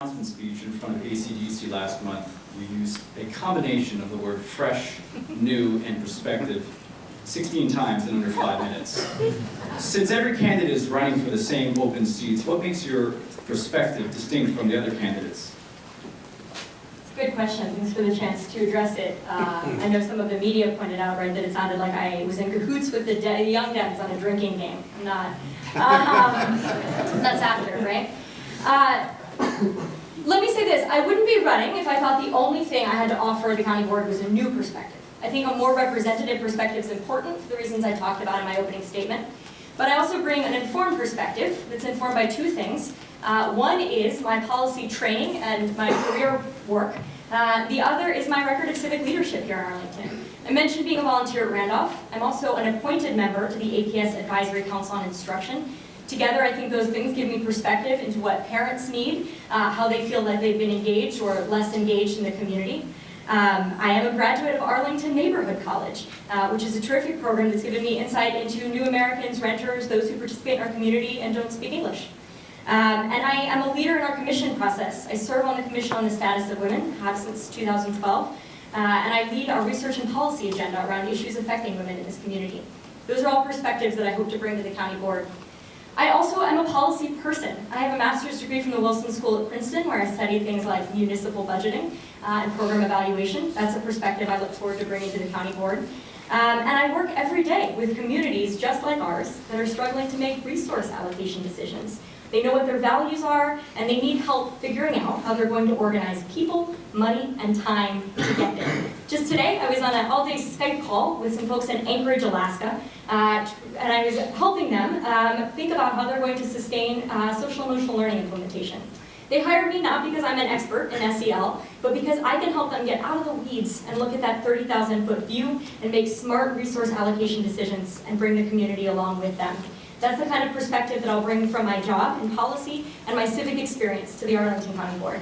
announcement speech in front of ACDC last month, we used a combination of the word fresh, new, and perspective 16 times in under 5 minutes. Since every candidate is running for the same open seats, what makes your perspective distinct from the other candidates? It's a good question. Thanks for the chance to address it. I know some of the media pointed out, right, that it sounded like I was in cahoots with the young Dems on a drinking game. I'm not. That's after, right? Let me say this, I wouldn't be running if I thought the only thing I had to offer the county board was a new perspective. I think a more representative perspective is important for the reasons I talked about in my opening statement. But I also bring an informed perspective that's informed by two things. One is my policy training and my career work. The other is my record of civic leadership here in Arlington. I mentioned being a volunteer at Randolph. I'm also an appointed member to the APS Advisory Council on Instruction. Together, I think those things give me perspective into what parents need, how they feel that they've been engaged or less engaged in the community. I am a graduate of Arlington Neighborhood College, which is a terrific program that's given me insight into new Americans, renters, those who participate in our community and don't speak English. And I am a leader in our commission process. I serve on the Commission on the Status of Women, have since 2012, and I lead our research and policy agenda around issues affecting women in this community. Those are all perspectives that I hope to bring to the county board. I also am a policy person. I have a master's degree from the Wilson School at Princeton, where I studied things like municipal budgeting and program evaluation. That's a perspective I look forward to bringing to the county board. And I work every day with communities just like ours that are struggling to make resource allocation decisions. They know what their values are, and they need help figuring out how they're going to organize people, money, and time to get there. Just today, I was on an all-day Skype call with some folks in Anchorage, Alaska, and I was helping them think about how they're going to sustain social-emotional learning implementation. They hired me not because I'm an expert in SEL, but because I can help them get out of the weeds and look at that 30,000-foot view and make smart resource allocation decisions and bring the community along with them. That's the kind of perspective that I'll bring from my job in policy and my civic experience to the Arlington County Board.